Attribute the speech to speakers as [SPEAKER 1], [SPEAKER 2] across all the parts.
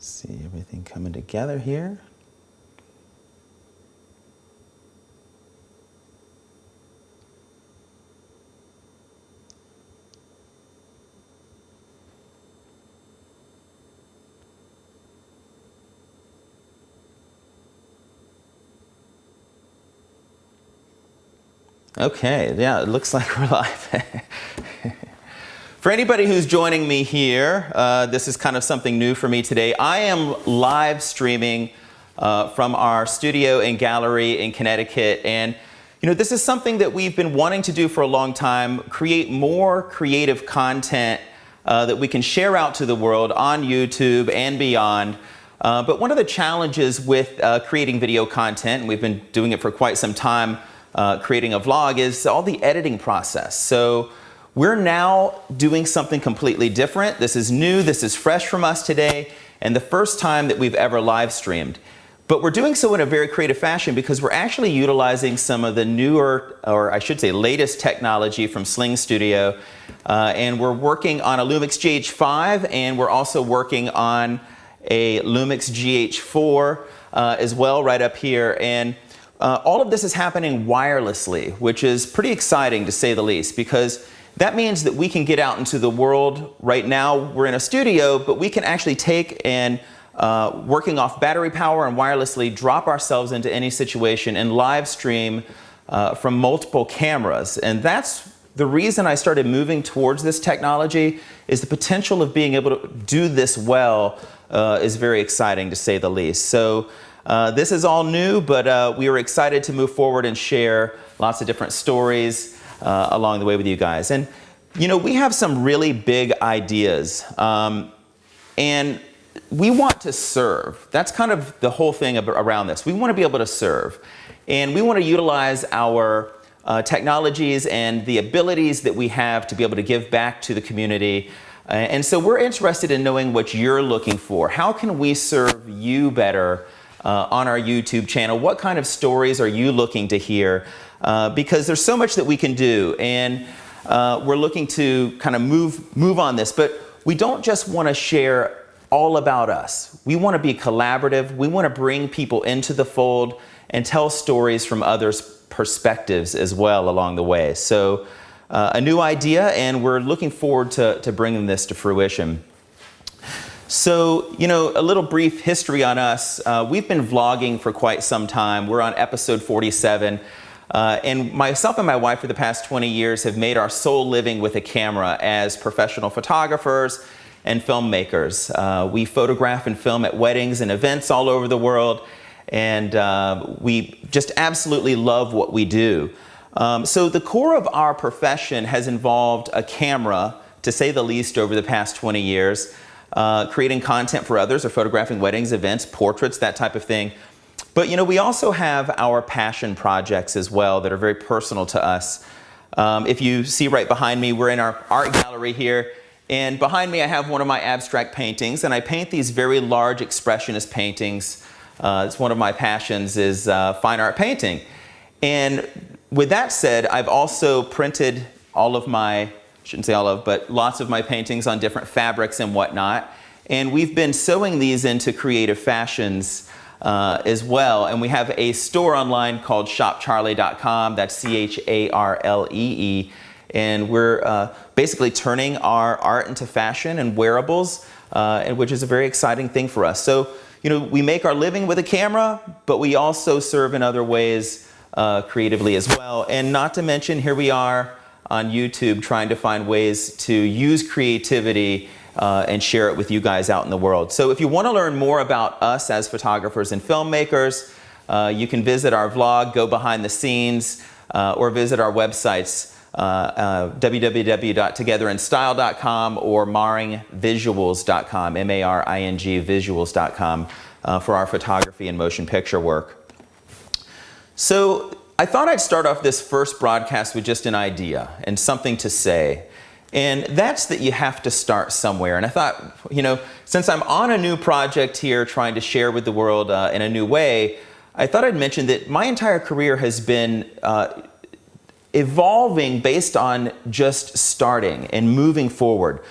[SPEAKER 1] See everything coming together here. Okay, yeah, it looks like we're live. For anybody who's joining me here, this is kind of something new for me today. I am live streaming from our studio and gallery in Connecticut. And, you know, this is something that we've been wanting to do for a long time, create more creative content that we can share out to the world on YouTube and beyond. But one of the challenges with creating video content, and we've been doing it for quite some time, creating a vlog, is all the editing process. So we're now doing something completely different. This is new, this is fresh from us today, and the first time that we've ever live streamed. But we're doing so in a very creative fashion because we're actually utilizing some of the newer, or I should say latest technology from Sling Studio. And we're working on a Lumix GH5, and we're also working on a Lumix GH4 as well right up here. And all of this is happening wirelessly, which is pretty exciting to say the least, because that means that we can get out into the world. Right now we're in a studio, but we can actually take and working off battery power and wirelessly drop ourselves into any situation and live stream from multiple cameras. And that's the reason I started moving towards this technology, is the potential of being able to do this well is very exciting to say the least. So this is all new, but we were excited to move forward and share lots of different stories along the way with you guys. And, you know, we have some really big ideas, and we want to serve. That's kind of the whole thing around this. We want to be able to serve, and we want to utilize our technologies and the abilities that we have to be able to give back to the community. And so we're interested in knowing what you're looking for. How can we serve you better on our YouTube channel? What kind of stories are you looking to hear? Because there's so much that we can do, and we're looking to kind of move on this. But we don't just want to share all about us. We want to be collaborative. We want to bring people into the fold and tell stories from others' perspectives as well along the way. So a new idea, and we're looking forward to bringing this to fruition. So, you know, a little brief history on us. We've been vlogging for quite some time. We're on episode 47. And myself and my wife for the past 20 years have made our sole living with a camera as professional photographers and filmmakers. We photograph and film at weddings and events all over the world, and we just absolutely love what we do. So the core of our profession has involved a camera, to say the least, over the past 20 years. Creating content for others, or photographing weddings, events, portraits, that type of thing. But, you know, we also have our passion projects as well that are very personal to us. If you see right behind me, we're in our art gallery here. And behind me, I have one of my abstract paintings, and I paint these very large expressionist paintings. It's one of my passions, is fine art painting. And with that said, I've also printed all of my, shouldn't say all of, but lots of my paintings on different fabrics and whatnot. And we've been sewing these into creative fashions as well. And we have a store online called shopcharlie.com. That's CHARLEE. And we're basically turning our art into fashion and wearables, which is a very exciting thing for us. So, you know, we make our living with a camera, but we also serve in other ways creatively as well. And not to mention, here we are on YouTube trying to find ways to use creativity and share it with you guys out in the world. So if you want to learn more about us as photographers and filmmakers, you can visit our vlog, go behind the scenes, or visit our websites, www.togetherinstyle.com or maringvisuals.com, M-A-R-I-N-G visuals.com, for our photography and motion picture work. So I thought I'd start off this first broadcast with just an idea and something to say. And that's that you have to start somewhere. And I thought, you know, since I'm on a new project here trying to share with the world in a new way, I thought I'd mention that my entire career has been evolving based on just starting and moving forward.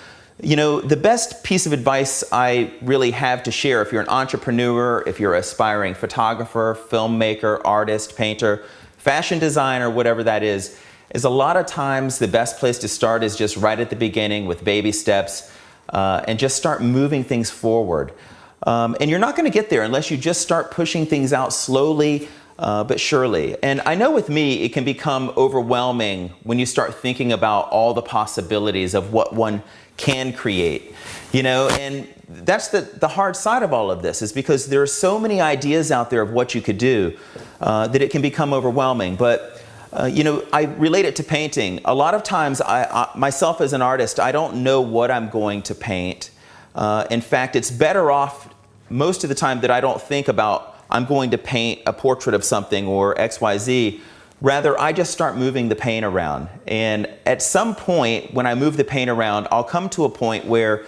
[SPEAKER 1] You know, the best piece of advice I really have to share if you're an entrepreneur, if you're an aspiring photographer, filmmaker, artist, painter, fashion designer, whatever that is a lot of times the best place to start is just right at the beginning with baby steps and just start moving things forward. And you're not going to get there unless you just start pushing things out slowly but surely. And I know with me, it can become overwhelming when you start thinking about all the possibilities of what one can create, you know, and that's the hard side of all of this, is because there are so many ideas out there of what you could do that it can become overwhelming. But you know, I relate it to painting. A lot of times, I myself as an artist, I don't know what I'm going to paint. In fact, it's better off most of the time that I don't think about I'm going to paint a portrait of something or XYZ. Rather, I just start moving the paint around. And at some point, when I move the paint around, I'll come to a point where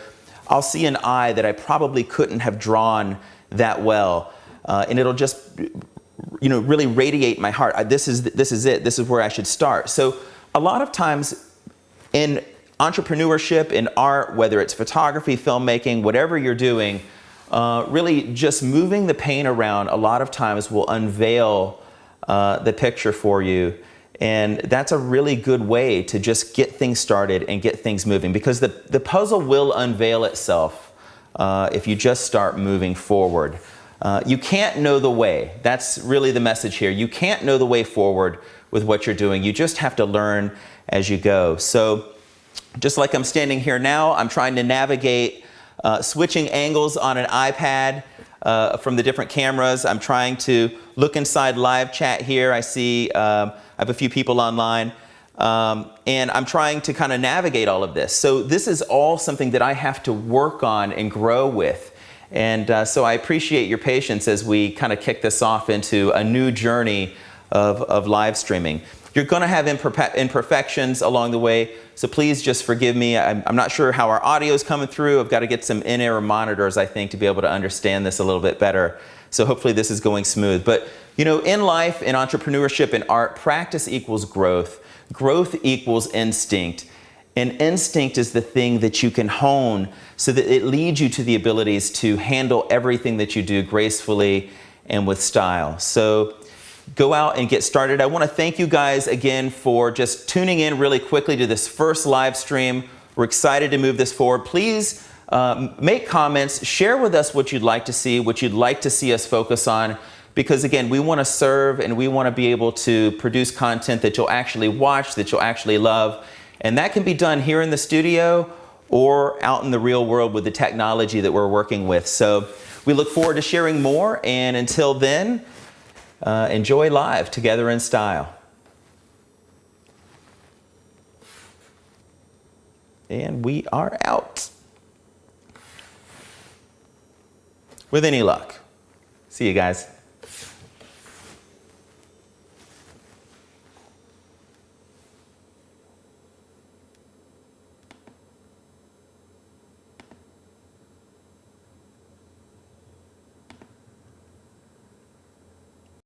[SPEAKER 1] I'll see an eye that I probably couldn't have drawn that well. And it'll just, you know, really radiate my heart. This is it. This is where I should start. So a lot of times in entrepreneurship, in art, whether it's photography, filmmaking, whatever you're doing, really just moving the paint around a lot of times will unveil the picture for you. And that's a really good way to just get things started and get things moving, because the puzzle will unveil itself if you just start moving forward. You can't know the way. That's really the message here. You can't know the way forward with what you're doing. You just have to learn as you go. So just like I'm standing here now, I'm trying to navigate switching angles on an iPad from the different cameras. I'm trying to look inside live chat here. I see I have a few people online. And I'm trying to kind of navigate all of this. So this is all something that I have to work on and grow with. And so I appreciate your patience as we kind of kick this off into a new journey of live streaming. You're going to have imperfections along the way, so please just forgive me. I'm not sure how our audio is coming through. I've got to get some in-ear monitors, I think, to be able to understand this a little bit better. So hopefully this is going smooth. But you know, in life, in entrepreneurship, in art, practice equals growth. Growth equals instinct. And instinct is the thing that you can hone so that it leads you to the abilities to handle everything that you do gracefully and with style. So go out and get started. I want to thank you guys again for just tuning in really quickly to this first live stream. We're excited to move this forward. Please make comments, share with us what you'd like to see, what you'd like to see us focus on, because again, we want to serve and we want to be able to produce content that you'll actually watch, that you'll actually love. And that can be done here in the studio or out in the real world with the technology that we're working with. So we look forward to sharing more, and until then, enjoy live together in style. And we are out. With any luck. See you guys.